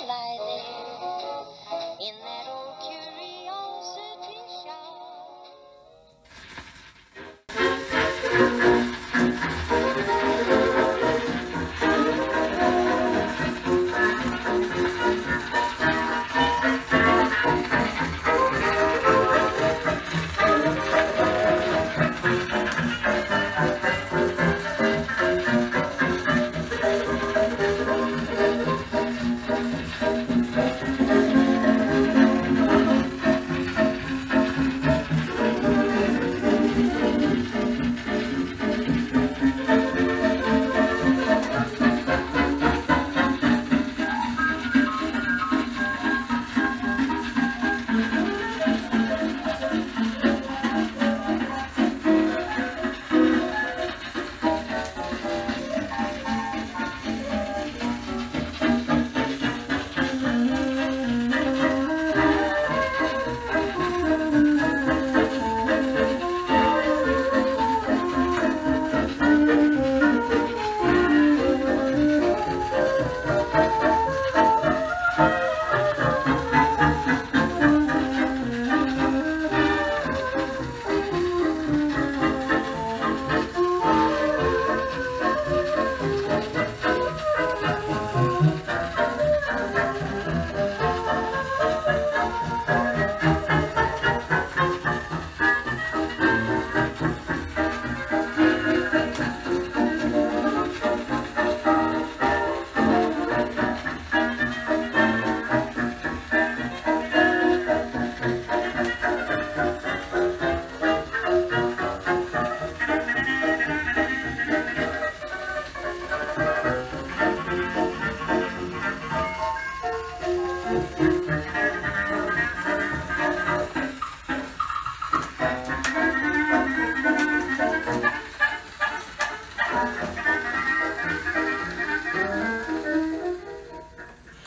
lie there in that old curiosity shop.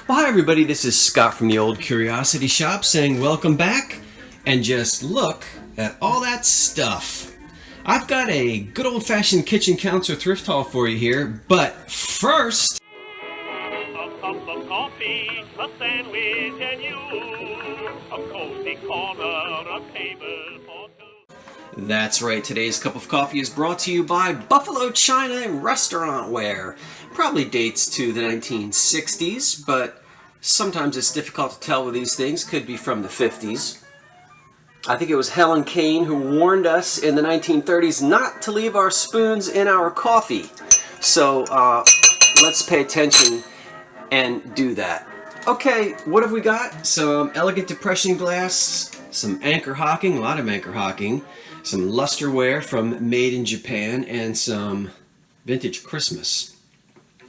Well, hi everybody, this is Scott from the Old Curiosity Shop saying welcome back, and just look at all that stuff. I've got a good old-fashioned kitchen counter thrift haul for you here, but first... A cup of coffee, a sandwich, and you, a cozy corner, a table for two. That's right, today's cup of coffee is brought to you by Buffalo China Restaurant Ware. Probably dates to the 1960s, but sometimes it's difficult to tell with these things. Could be from the 50s. I think it was Helen Kane who warned us in the 1930s not to leave our spoons in our coffee. So let's pay attention and do that. Okay, what have we got? Some elegant depression glass, some anchor hocking, a lot of anchor hocking, some lusterware from Made in Japan, and some vintage Christmas.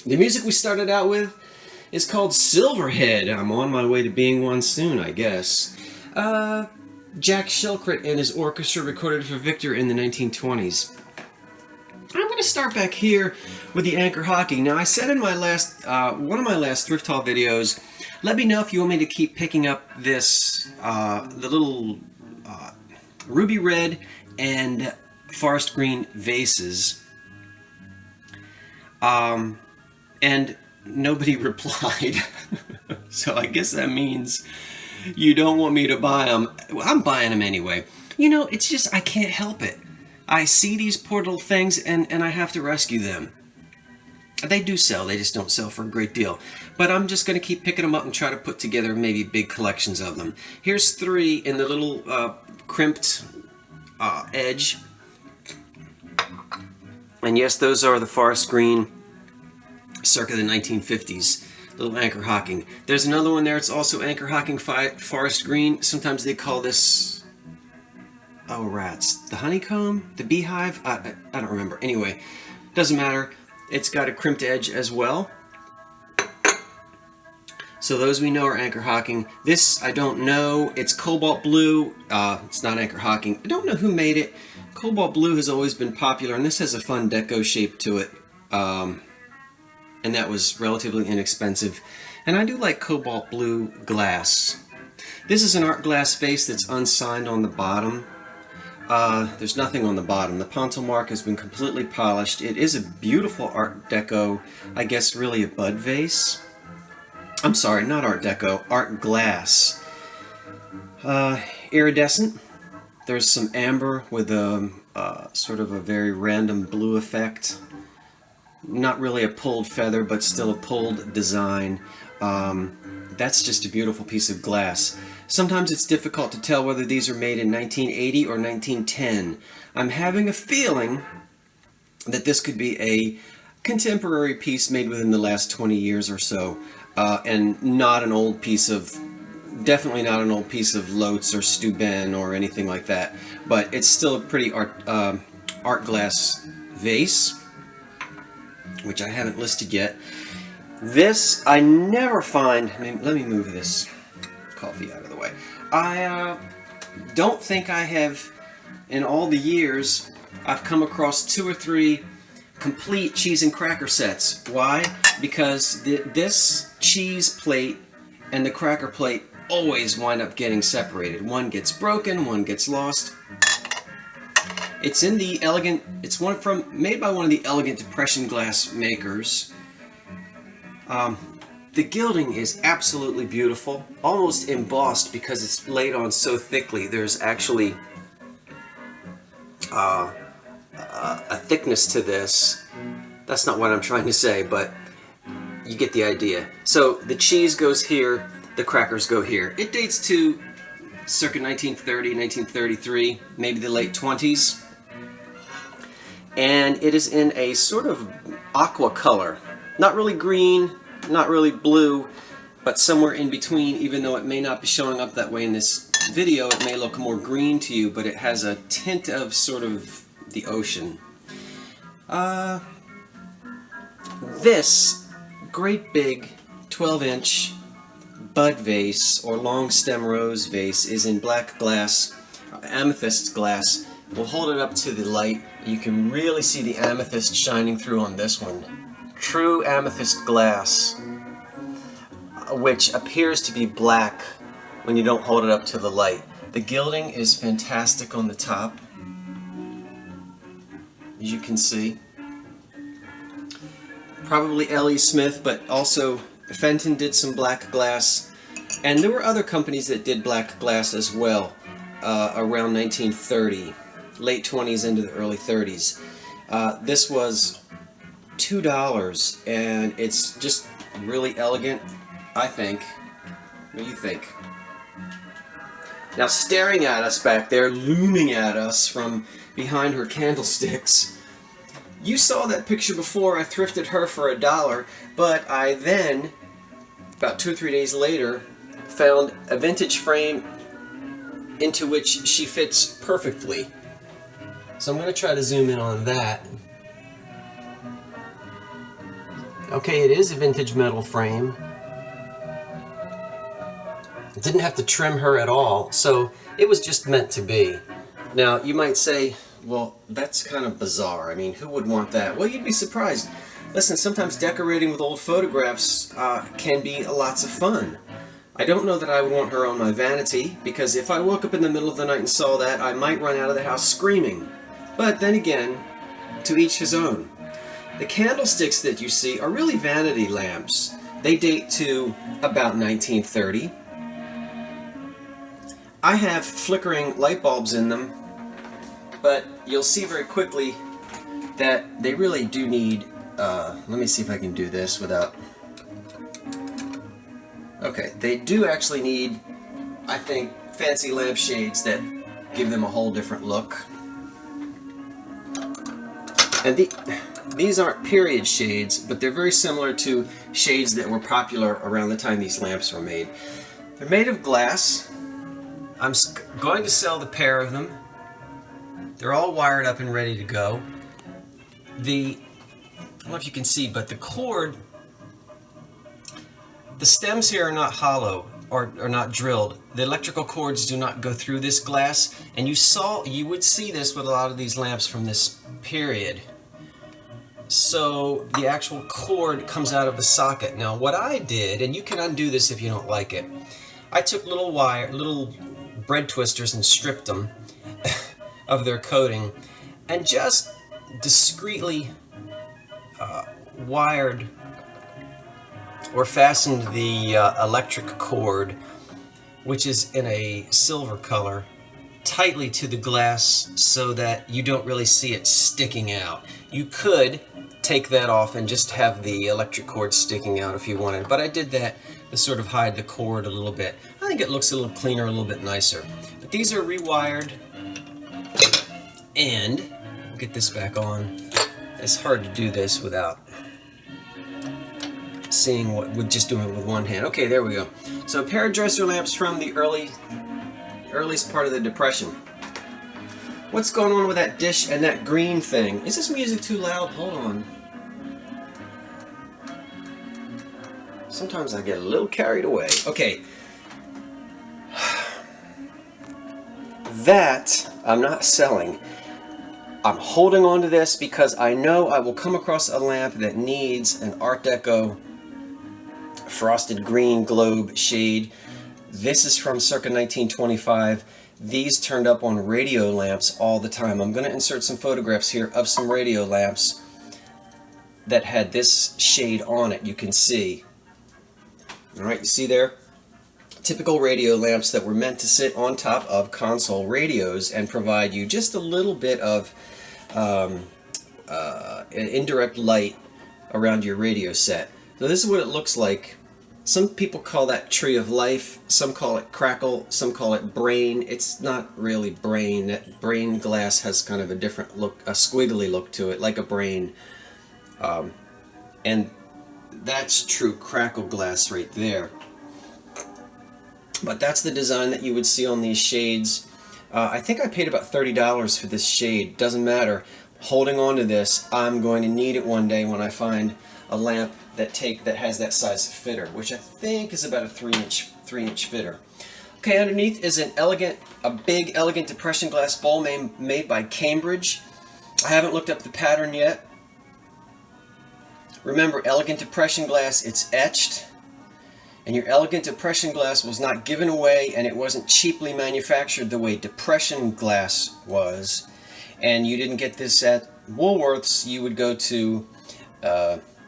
The music we started out with is called Silverhead. I'm on my way to being one soon, I guess. Jack Shilkret and his orchestra recorded for Victor in the 1920s. I'm going to start back here with the anchor hocking. Now, I said in my last, one of my last thrift haul videos, let me know if you want me to keep picking up this, the little ruby red and forest green vases. And nobody replied. So I guess that means you don't want me to buy them. I'm buying them anyway. You know, it's just, I can't help it. I see these poor little things and I have to rescue them. They do sell, they just don't sell for a great deal. But I'm just going to keep picking them up and try to put together maybe big collections of them. Here's 3 in the little crimped edge. And yes, those are the forest green circa the 1950s, little anchor hocking. There's another one there, it's also anchor hocking forest green. Sometimes they call this, oh rats, the honeycomb, the beehive, I don't remember. Anyway, doesn't matter. It's got a crimped edge as well. So those we know are anchor hocking. This I don't know, it's cobalt blue, it's not anchor hocking. I don't know who made it. Cobalt blue has always been popular, and this has a fun deco shape to it. And that was relatively inexpensive. And I do like cobalt blue glass. This is an art glass vase that's unsigned on the bottom. There's nothing on the bottom. The pontil mark has been completely polished. It is a beautiful art deco, I guess really a bud vase. I'm sorry, not Art Deco, Art Glass. Iridescent. There's some amber with a sort of a very random blue effect. Not really a pulled feather, but still a pulled design. That's just a beautiful piece of glass. Sometimes it's difficult to tell whether these are made in 1980 or 1910. I'm having a feeling that this could be a contemporary piece made within the last 20 years or so, and not an old piece of, definitely not an old piece of Lotz or Steuben or anything like that, but it's still a pretty art glass vase, which I haven't listed yet. This, I never find, let me move this coffee out of the way. I don't think I have, in all the years, I've come across 2 or 3 complete cheese and cracker sets. Why? Because this cheese plate and the cracker plate always wind up getting separated. One gets broken, one gets lost. It's in the elegant, it's made by one of the elegant depression glass makers. The gilding is absolutely beautiful, almost embossed because it's laid on so thickly. There's actually a thickness to this. That's not what I'm trying to say, but you get the idea. So the cheese goes here, the crackers go here. It dates to circa 1930, 1933, maybe the late 20s. And it is in a sort of aqua color. Not really green, not really blue, but somewhere in between. Even though it may not be showing up that way in this video, it may look more green to you, but it has a tint of sort of the ocean. This great big 12-inch bud vase or long stem rose vase is in black glass, amethyst glass. We'll hold it up to the light. You can really see the amethyst shining through on this one. True amethyst glass, which appears to be black when you don't hold it up to the light. The gilding is fantastic on the top, as you can see. Probably L.E. Smith, but also Fenton did some black glass, and there were other companies that did black glass as well around 1930, late 20s into the early 30s. This was $2, and it's just really elegant, I think. What do you think? Now, staring at us back there, looming at us from behind her candlesticks, you saw that picture before. I thrifted her for $1, but I then, about 2 or 3 days later, found a vintage frame into which she fits perfectly. So I'm going to try to zoom in on that. Okay, it is a vintage metal frame. I didn't have to trim her at all, so it was just meant to be. Now, you might say, well, that's kind of bizarre. I mean, who would want that? Well, you'd be surprised. Listen, sometimes decorating with old photographs can be lots of fun. I don't know that I would want her on my vanity, because if I woke up in the middle of the night and saw that, I might run out of the house screaming. But then again, to each his own. The candlesticks that you see are really vanity lamps. They date to about 1930. I have flickering light bulbs in them, but you'll see very quickly that they really do need, let me see if I can do this without, okay, they do actually need, I think, fancy lampshades that give them a whole different look. And these aren't period shades, but they're very similar to shades that were popular around the time these lamps were made. They're made of glass. I'm going to sell the pair of them. They're all wired up and ready to go. I don't know if you can see, but the cord, the stems here are not hollow or not drilled. The electrical cords do not go through this glass, and you would see this with a lot of these lamps from this period. So the actual cord comes out of the socket. Now what I did, and you can undo this if you don't like it, I took little bread twisters and stripped them of their coating and just discreetly wired or fastened the electric cord, which is in a silver color, tightly to the glass so that you don't really see it sticking out. You could take that off and just have the electric cord sticking out if you wanted, but I did that to sort of hide the cord a little bit. I think it looks a little cleaner, a little bit nicer. But these are rewired, and we'll get this back on. It's hard to do this without seeing what, with just doing it with one hand. Okay, there we go. So a pair of dresser lamps from the earliest part of the Depression. What's going on with that dish and that green thing? Is this music too loud? Hold on. Sometimes I get a little carried away. Okay. That I'm not selling. I'm holding on to this because I know I will come across a lamp that needs an Art Deco frosted green globe shade. This is from circa 1925. These turned up on radio lamps all the time. I'm going to insert some photographs here of some radio lamps that had this shade on it. You can see. Alright, you see there? Typical radio lamps that were meant to sit on top of console radios and provide you just a little bit of indirect light around your radio set. So this is what it looks like. Some people call that Tree of Life, some call it Crackle, some call it Brain. It's not really Brain. That brain glass has kind of a different look, a squiggly look to it, like a brain. And that's true Crackle glass right there. But that's the design that you would see on these shades. I think I paid about $30 for this shade. Doesn't matter. Holding on to this, I'm going to need it one day when I find a lamp that has that size fitter, which I think is about a 3-inch fitter. Okay, underneath is a big elegant depression glass bowl made by Cambridge. I haven't looked up the pattern yet. Remember, elegant depression glass, it's etched, and your elegant depression glass was not given away, and it wasn't cheaply manufactured the way depression glass was. And you didn't get this at Woolworths. You would go to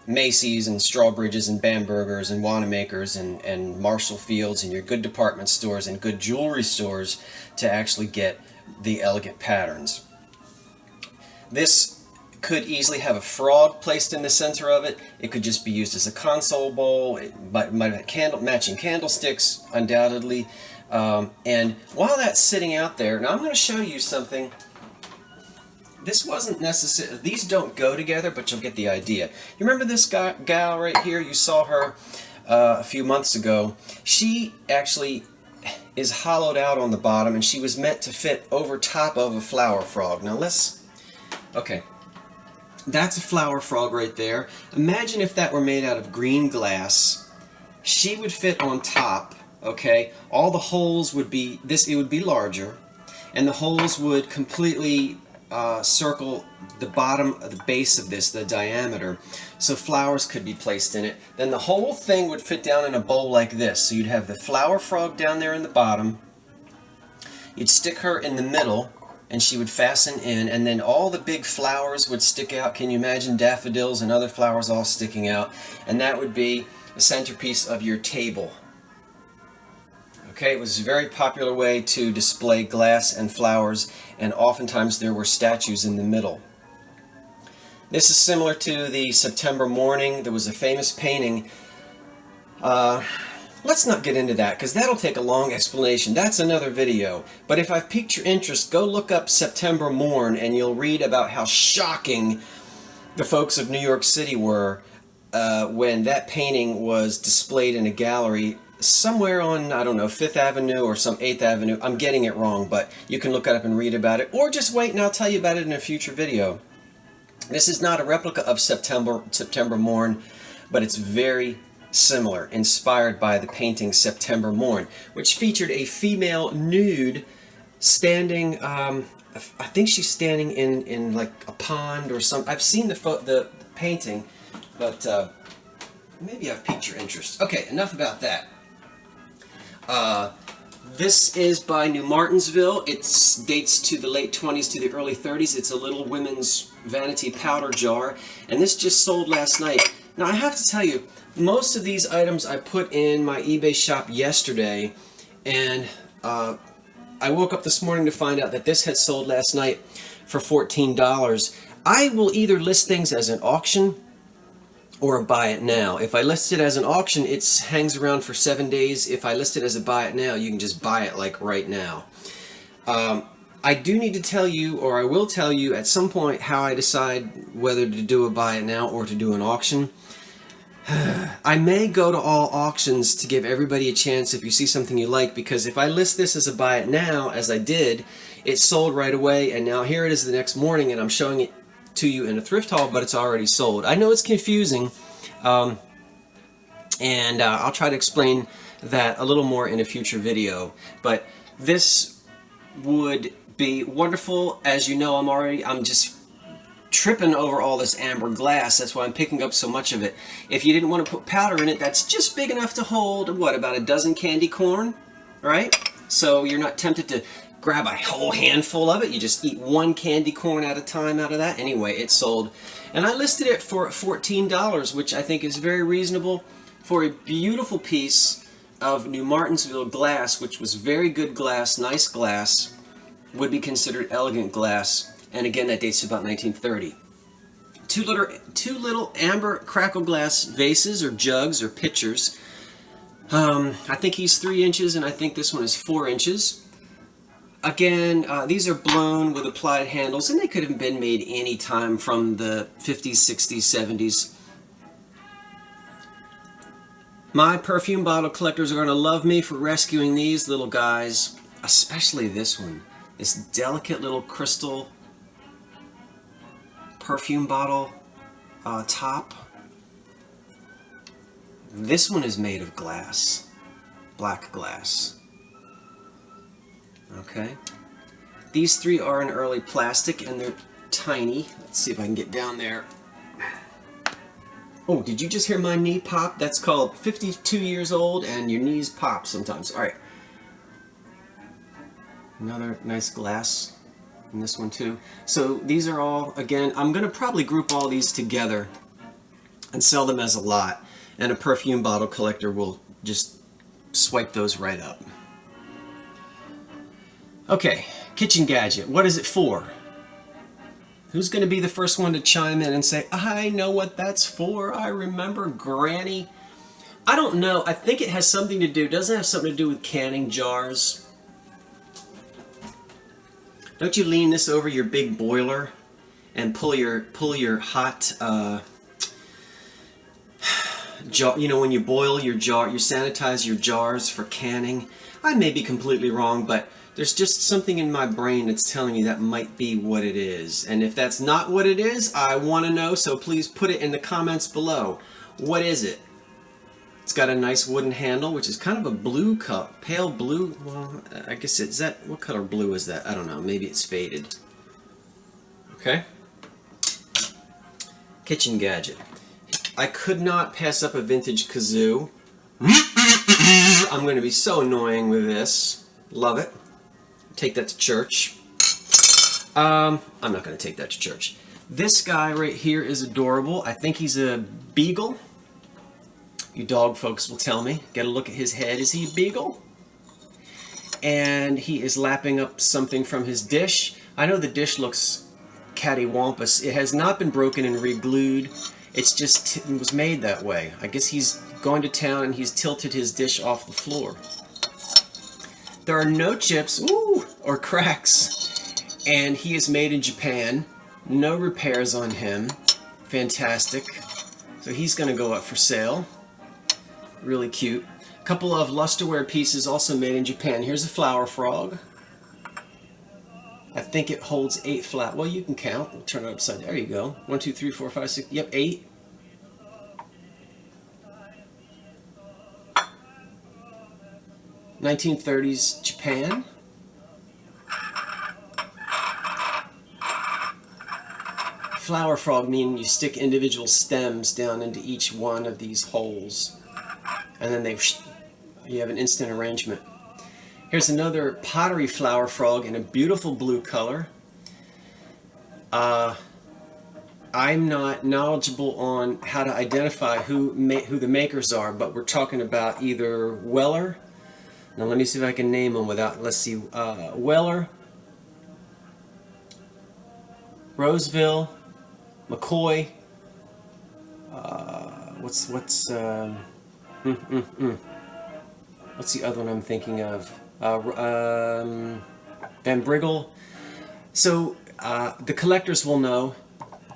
Macy's and Strawbridge's and Bamberger's and Wanamaker's and Marshall Field's and your good department stores and good jewelry stores to actually get the elegant patterns. This could easily have a frog placed in the center of it. It could just be used as a console bowl. It might have matching candlesticks, undoubtedly. And while that's sitting out there, now I'm going to show you something. This wasn't necessary. These don't go together, but you'll get the idea. You remember this gal right here? You saw her a few months ago. She actually is hollowed out on the bottom, and she was meant to fit over top of a flower frog. Now okay. That's a flower frog right there. Imagine if that were made out of green glass. She would fit on top, okay? All the holes would be, it would be larger, and the holes would completely circle the bottom of the base of this, the diameter, so flowers could be placed in it. Then the whole thing would fit down in a bowl like this. So you'd have the flower frog down there in the bottom, you'd stick her in the middle, and she would fasten in, and then all the big flowers would stick out. Can you imagine daffodils and other flowers all sticking out? And that would be the centerpiece of your table. Okay, it was a very popular way to display glass and flowers, and oftentimes there were statues in the middle. This is similar to the September Morning. There was a famous painting. Let's not get into that, because that'll take a long explanation. That's another video. But if I've piqued your interest, go look up September Morn, and you'll read about how shocking the folks of New York City were when that painting was displayed in a gallery somewhere on, I don't know, 5th Avenue or some 8th Avenue. I'm getting it wrong, but you can look it up and read about it, or just wait and I'll tell you about it in a future video. This is not a replica of September Morn, but it's very similar, inspired by the painting September Morn, which featured a female nude standing, I think she's standing in like a pond or something. I've seen the painting, but maybe I've piqued your interest. Okay, enough about that. This is by New Martinsville. It dates to the late 20s to the early 30s. It's a little women's vanity powder jar, and this just sold last night. Now I have to tell you, most of these items I put in my eBay shop yesterday, and I woke up this morning to find out that this had sold last night for $14. I will either list things as an auction or a buy it now. If I list it as an auction, it hangs around for 7 days. If I list it as a buy it now, you can just buy it like right now. I do need to tell you, or I will tell you at some point, how I decide whether to do a buy it now or to do an auction. I may go to all auctions to give everybody a chance if you see something you like, because if I list this as a buy it now, as I did, it sold right away, and now here it is the next morning and I'm showing it to you in a thrift haul, but it's already sold. I know it's confusing, and I'll try to explain that a little more in a future video, but this would be wonderful. As you know, I'm just tripping over all this amber glass. That's why I'm picking up so much of it. If you didn't want to put powder in it, that's just big enough to hold, what, about a dozen candy corn, right? So you're not tempted to grab a whole handful of it. You just eat one candy corn at a time out of that. Anyway, it sold. And I listed it for $14, which I think is very reasonable for a beautiful piece of New Martinsville glass, which was very good glass, nice glass, would be considered elegant glass. And again, that dates to about 1930. Two little amber crackle glass vases or jugs or pitchers. I think he's 3 inches, and I think this one is 4 inches. Again, these are blown with applied handles, and they could have been made any time from the 50s, 60s, 70s. My perfume bottle collectors are going to love me for rescuing these little guys, especially this one. This delicate little crystal perfume bottle top. This one is made of glass, black glass. Okay. These 3 are in early plastic and they're tiny. Let's see if I can get down there. Oh, did you just hear my knee pop? That's called 52 years old and your knees pop sometimes. All right. Another nice glass. And this one too. So these are all, again, I'm going to probably group all these together and sell them as a lot, and a perfume bottle collector will just swipe those right up. Okay, kitchen gadget. What is it for? Who's going to be the first one to chime in and say, I know what that's for. I remember Granny. I don't know. I think it has something to do, doesn't it have something to do with canning jars? Don't you lean this over your big boiler and pull your hot jar? You know, when you boil your jar, you sanitize your jars for canning. I may be completely wrong, but there's just something in my brain that's telling me that might be what it is. And if that's not what it is, I want to know. So please put it in the comments below. What is it? It's got a nice wooden handle, which is kind of a blue color, pale blue. Well, I guess is that, what color blue is that? I don't know. Maybe it's faded. Okay. Kitchen gadget. I could not pass up a vintage kazoo. I'm going to be so annoying with this. Love it. Take that to church. I'm not going to take that to church. This guy right here is adorable. I think he's a beagle. You dog folks will tell me. Get a look at his head. Is he a beagle? And he is lapping up something from his dish. I know the dish looks cattywampus. It has not been broken and re-glued. It's just, it was made that way. I guess he's gone to town and he's tilted his dish off the floor. There are no chips, or cracks. And he is made in Japan. No repairs on him. Fantastic. So he's going to go up for sale. Really cute. A couple of lusterware pieces also made in Japan. Here's a flower frog. I think it holds 8 flat. Well, you can count. We'll turn it upside down. There you go. 1, 2, 3, 4, 5, 6. Yep, 8. (1930s) Japan. Flower frog meaning you stick individual stems down into each one of these holes. And then you have an instant arrangement. Here's another pottery flower frog in a beautiful blue color. I'm not knowledgeable on how to identify who the makers are, but we're talking about either Weller. Now let me see if I can name them without. Let's see, Weller, Roseville, McCoy. What's the other one I'm thinking of? Van Briggle. So the collectors will know,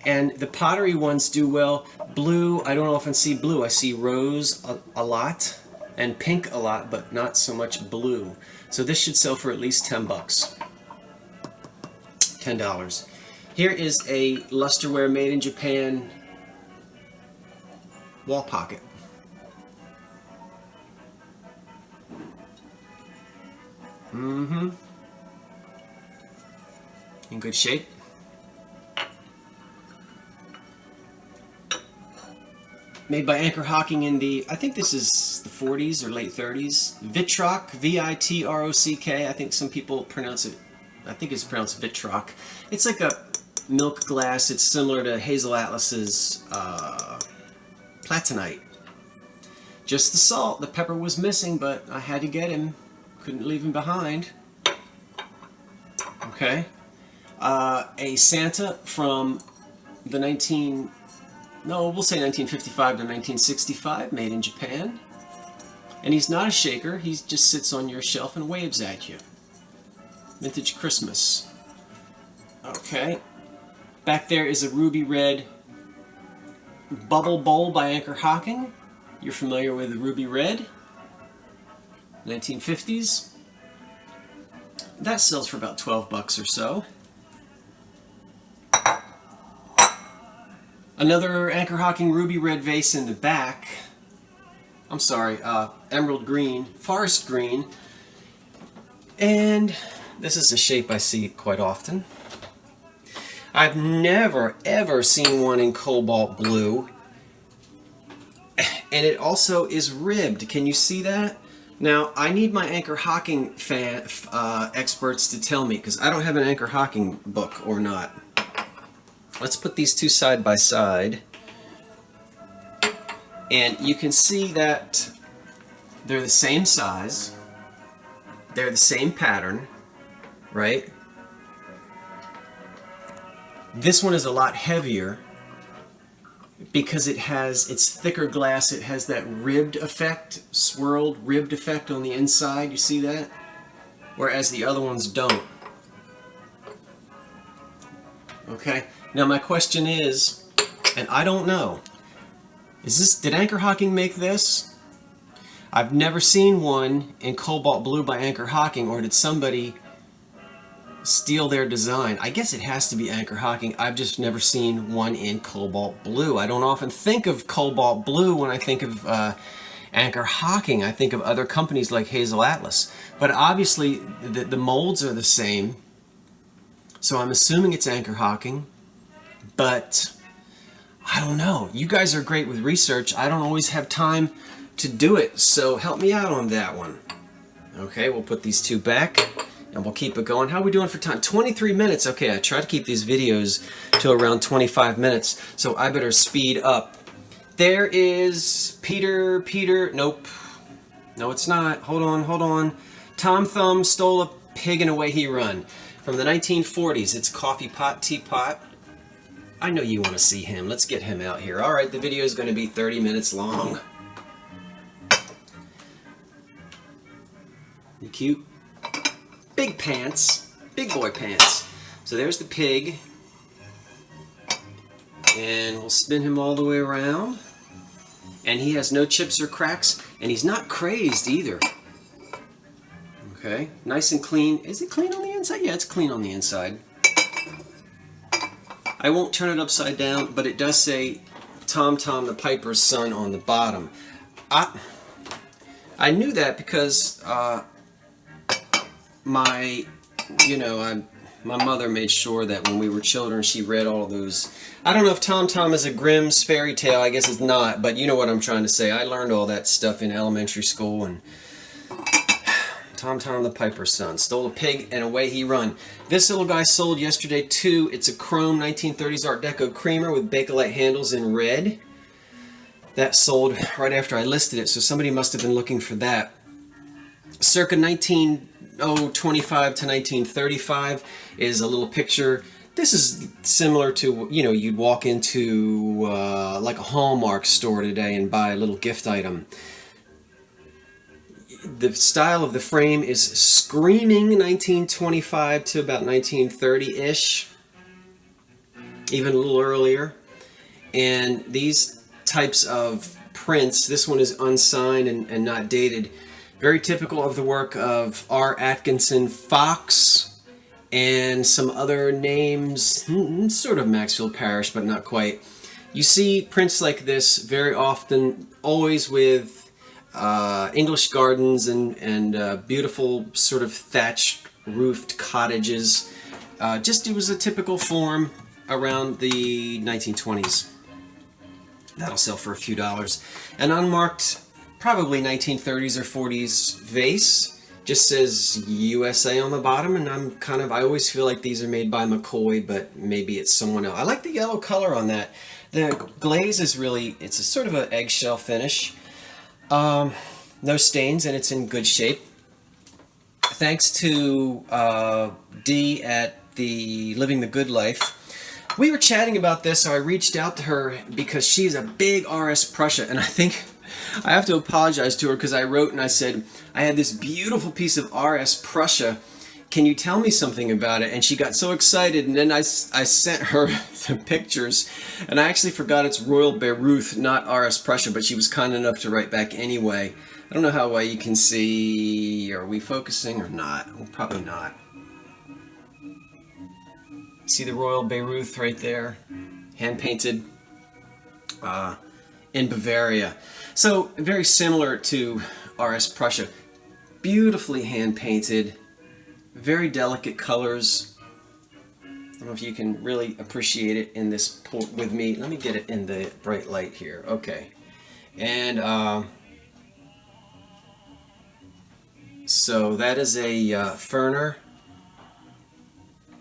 and the pottery ones do well. Blue, I don't often see blue. I see rose a lot and pink a lot, but not so much blue. So this should sell for at least 10 bucks. $10. Here is a lusterware made in Japan wall pocket. In good shape. Made by Anchor Hocking in the, I think this is the 40s or late 30s. Vitrock, V-I-T-R-O-C-K. I think some people pronounce it, I think it's pronounced Vitrock. It's like a milk glass. It's similar to Hazel Atlas's Platinite. Just the salt. The pepper was missing, but I had to get him. Couldn't leave him behind. Okay. A Santa from the we'll say 1955 to 1965, made in Japan. And he's not a shaker, he just sits on your shelf and waves at you. Vintage Christmas. Okay. Back there is a ruby red bubble bowl by Anchor Hocking. You're familiar with the ruby red. 1950s. That sells for about 12 bucks or so. Another Anchor Hocking ruby red vase in the back. I'm sorry, emerald green, forest green. And this is a shape I see quite often. I've never ever seen one in cobalt blue. And it also is ribbed. Can you see that? Now, I need my Anchor Hocking experts to tell me, because I don't have an Anchor Hocking book or not. Let's put these two side by side. And you can see that they're the same size. They're the same pattern, right? This one is a lot heavier because it's thicker glass. It has that ribbed effect, swirled ribbed effect on the inside. You see that? Whereas the other ones don't. Okay. Now my question is, and I don't know, did Anchor Hocking make this? I've never seen one in cobalt blue by Anchor Hocking, or did somebody steal their design? I guess it has to be Anchor Hocking. I've just never seen one in cobalt blue. I don't often think of cobalt blue when I think of Anchor Hocking. I think of other companies like Hazel Atlas. But obviously the molds are the same, so I'm assuming it's Anchor Hocking. But I don't know. You guys are great with research. I don't always have time to do it, so help me out on that one. Okay, we'll put these two back and we'll keep it going. How are we doing for time? 23 minutes. Okay, I try to keep these videos to around 25 minutes, so I better speed up. There is Peter, nope. No, it's not. Hold on. Tom Thumb stole a pig and away he run. From the 1940s, it's coffee pot, teapot. I know you want to see him. Let's get him out here. All right, the video is going to be 30 minutes long. You cute? Big pants. Big boy pants. So there's the pig. And we'll spin him all the way around. And he has no chips or cracks. And he's not crazed either. Okay, nice and clean. Is it clean on the inside? Yeah, it's clean on the inside. I won't turn it upside down, but it does say Tom Tom the Piper's Son on the bottom. I knew that because my mother made sure that when we were children she read all of those. I don't know if Tom Tom is a Grimm's fairy tale. I guess it's not, but you know what I'm trying to say. I learned all that stuff in elementary school, and Tom Tom the Piper's son. Stole a pig and away he run. This little guy sold yesterday too. It's a chrome 1930s Art Deco creamer with Bakelite handles in red. That sold right after I listed it, so somebody must have been looking for that. Circa 1925 to 1935 is a little picture. This is similar to, you know, you'd walk into like a Hallmark store today and buy a little gift item. The style of the frame is screaming 1925 to about 1930-ish, even a little earlier. And these types of prints, this one is unsigned and not dated, very typical of the work of R. Atkinson Fox and some other names, sort of Maxfield Parrish, but not quite. You see prints like this very often, always with English gardens and beautiful sort of thatched roofed cottages. Just it was a typical form around the 1920s. That'll sell for a few dollars. An unmarked, probably 1930s or 40s vase. Just says USA on the bottom, and I always feel like these are made by McCoy, but maybe it's someone else. I like the yellow color on that. The glaze is really, it's a sort of an eggshell finish. No stains, and it's in good shape. Thanks to Dee at the Living the Good Life. We were chatting about this, so I reached out to her because she's a big RS Prussia, and I think I have to apologize to her because I wrote and I said, I had this beautiful piece of RS Prussia. Can you tell me something about it? And she got so excited, and then I sent her the pictures, and I actually forgot it's Royal Bayreuth, not RS Prussia, but she was kind enough to write back anyway. I don't know how well you can see. Are we focusing or not? Well, probably not. See the Royal Bayreuth right there? Hand-painted in Bavaria. So, very similar to RS Prussia. Beautifully hand-painted. Very delicate colors. I don't know if you can really appreciate it in this with me. Let me get it in the bright light here. Okay. And so that is a Ferner.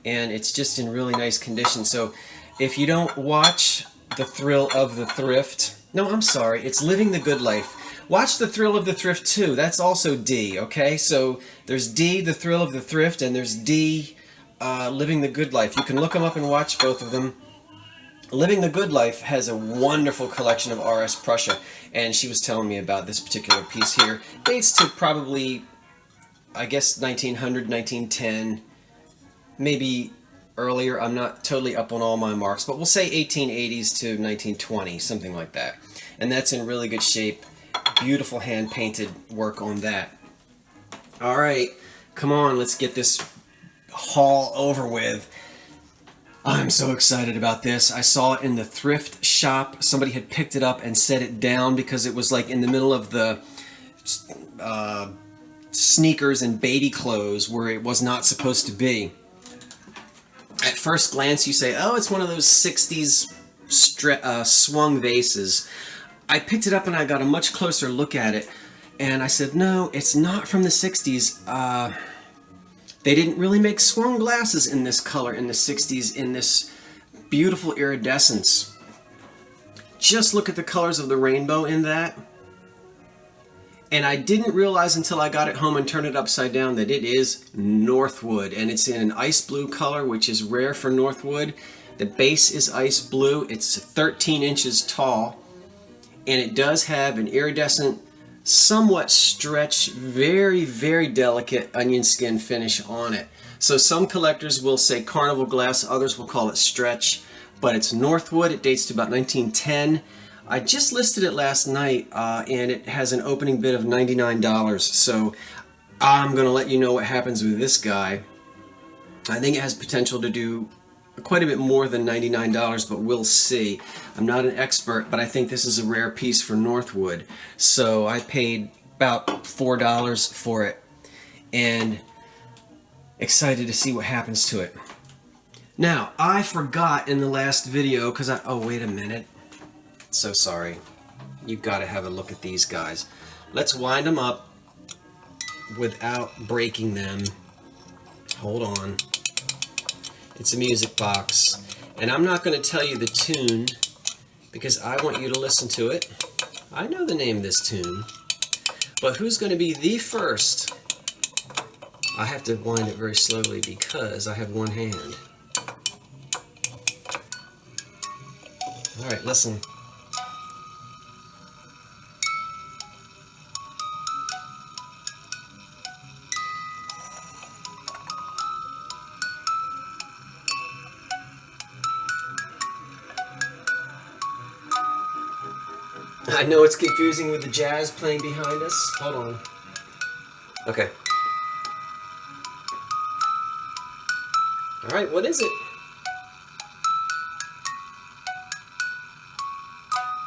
And it's just in really nice condition. So if you don't watch The Thrill of the Thrift, no, I'm sorry, it's Living the Good Life. Watch The Thrill of the Thrift too. That's also D, okay? So there's D, The Thrill of the Thrift, and there's D, Living the Good Life. You can look them up and watch both of them. Living the Good Life has a wonderful collection of RS Prussia, and she was telling me about this particular piece here. Dates to probably, I guess, 1900, 1910, maybe earlier. I'm not totally up on all my marks, but we'll say 1880s to 1920, something like that. And that's in really good shape. Beautiful hand-painted work on that. All right, come on, let's get this haul over with. I'm so excited about this. I saw it in the thrift shop. Somebody had picked it up and set it down because it was like in the middle of the sneakers and baby clothes where it was not supposed to be. At first glance, you say, oh, it's one of those 60s swung vases. I picked it up and I got a much closer look at it, and I said, no, it's not from the 60s. They didn't really make swung glasses in this color in the 60s, in this beautiful iridescence. Just look at the colors of the rainbow in that. And I didn't realize until I got it home and turned it upside down that it is Northwood, and it's in an ice blue color, which is rare for Northwood. The base is ice blue. It's 13 inches tall, and it does have an iridescent, somewhat stretched, very, very delicate onion skin finish on it. So some collectors will say carnival glass, others will call it stretch, but it's Northwood. It dates to about 1910. I just listed it last night, and it has an opening bid of $99, so I'm going to let you know what happens with this guy. I think it has potential to do quite a bit more than $99, but we'll see. I'm not an expert, but I think this is a rare piece for Northwood, so I paid about $4 for it, and excited to see what happens to it. Now, I forgot in the last video, because oh, wait a minute. So sorry. You've got to have a look at these guys. Let's wind them up without breaking them. Hold on. It's a music box. And I'm not going to tell you the tune because I want you to listen to it. I know the name of this tune. But who's going to be the first? I have to wind it very slowly because I have one hand. All right, listen. I know it's confusing with the jazz playing behind us. Hold on. Okay. All right, what is it?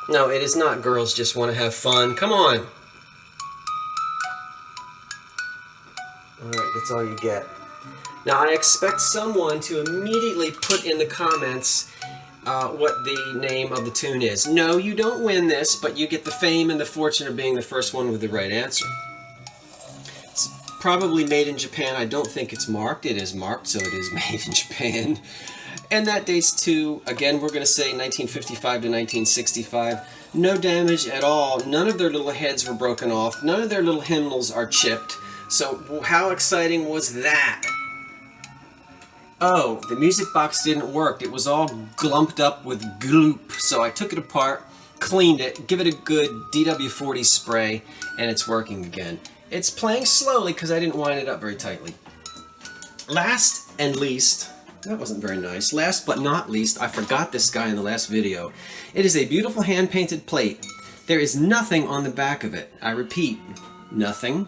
No, it is not Girls Just Want to Have Fun. Come on. All right, that's all you get. Now, I expect someone to immediately put in the comments what the name of the tune is. No, you don't win this, but you get the fame and the fortune of being the first one with the right answer. It's probably made in Japan. I don't think it's marked. It is marked, so it is made in Japan. And that dates to, again, we're going to say 1955 to 1965. No damage at all. None of their little heads were broken off. None of their little hymnals are chipped. So how exciting was that? Oh, the music box didn't work. It was all glumped up with gloop. So I took it apart, cleaned it, give it a good DW40 spray, and it's working again. It's playing slowly because I didn't wind it up very tightly. Last and least, that wasn't very nice. Last but not least, I forgot this guy in the last video. It is a beautiful hand-painted plate. There is nothing on the back of it. I repeat, nothing.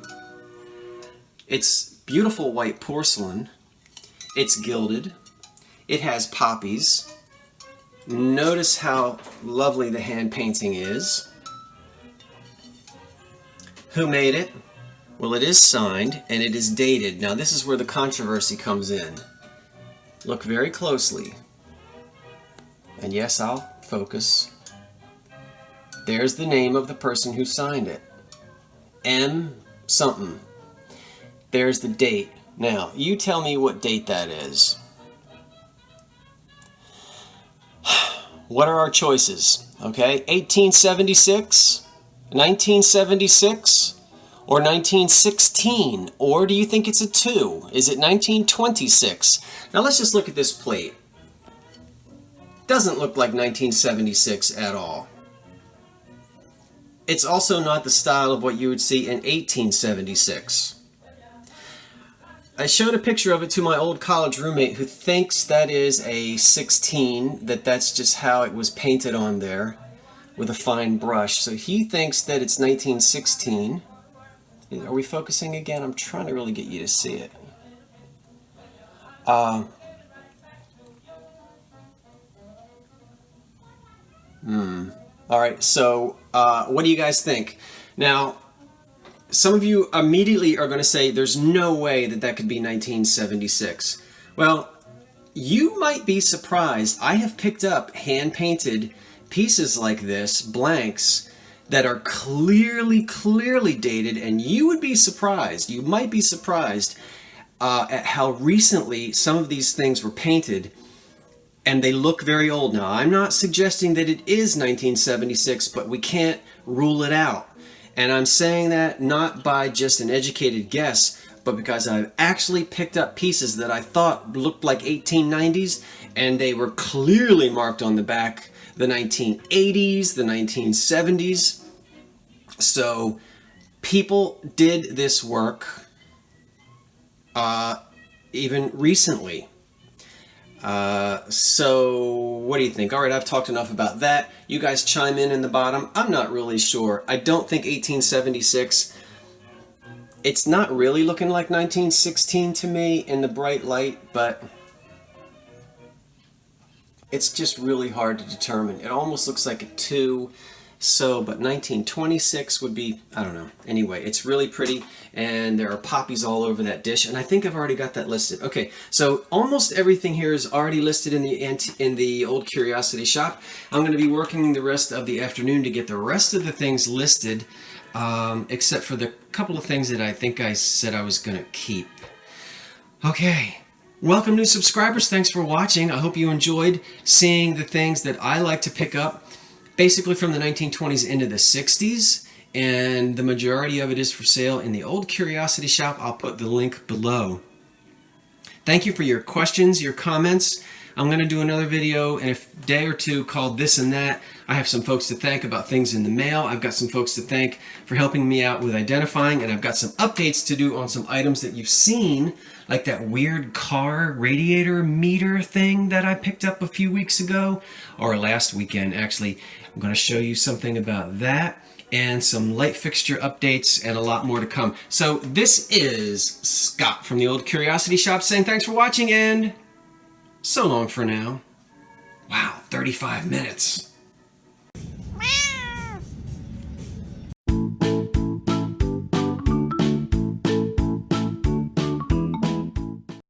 It's beautiful white porcelain. It's gilded. It has poppies. Notice how lovely the hand painting is. Who made it? Well, it is signed and it is dated. Now this is where the controversy comes in. Look very closely. And yes, I'll focus. There's the name of the person who signed it. M. something. There's the date. Now, you tell me what date that is. What are our choices? Okay, 1876, 1976, or 1916? Or do you think it's a 2? Is it 1926? Now let's just look at this plate. Doesn't look like 1976 at all. It's also not the style of what you would see in 1876. I showed a picture of it to my old college roommate who thinks that is a 16, that's just how it was painted on there with a fine brush. So he thinks that it's 1916. Are we focusing again? I'm trying to really get you to see it. Alright, so what do you guys think? Now, some of you immediately are going to say there's no way that that could be 1976. Well, you might be surprised. I have picked up hand-painted pieces like this, blanks, that are clearly dated, and you would be surprised. You might be surprised at how recently some of these things were painted, and they look very old. Now, I'm not suggesting that it is 1976, but we can't rule it out. And I'm saying that not by just an educated guess, but because I've actually picked up pieces that I thought looked like 1890s, and they were clearly marked on the back, the 1980s, the 1970s. So people did this work even recently. So what do you think? All right, I've talked enough about that. You guys chime in the bottom. I'm not really sure. I don't think 1876. It's not really looking like 1916 to me in the bright light, but it's just really hard to determine. It almost looks like a 2. So, but 1926 would be, I don't know. Anyway, it's really pretty, and there are poppies all over that dish, and I think I've already got that listed. Okay, so almost everything here is already listed in the Old Curiosity Shop. I'm going to be working the rest of the afternoon to get the rest of the things listed except for the couple of things that I think I said I was going to keep. Okay, welcome new subscribers. Thanks for watching. I hope you enjoyed seeing the things that I like to pick up, basically from the 1920s into the 60s, and the majority of it is for sale in the old curiosity shop. I'll put the link below. Thank you for your questions, your comments. I'm going to do another video in a day or two called This and That. I have some folks to thank about things in the mail. I've got some folks to thank for helping me out with identifying, and I've got some updates to do on some items that you've seen, like that weird car radiator meter thing that I picked up a few weeks ago, or last weekend actually. I'm going to show you something about that, and some light fixture updates, and a lot more to come. So this is Scott from the Old Curiosity Shop saying thanks for watching, and so long for now. Wow, 35 minutes.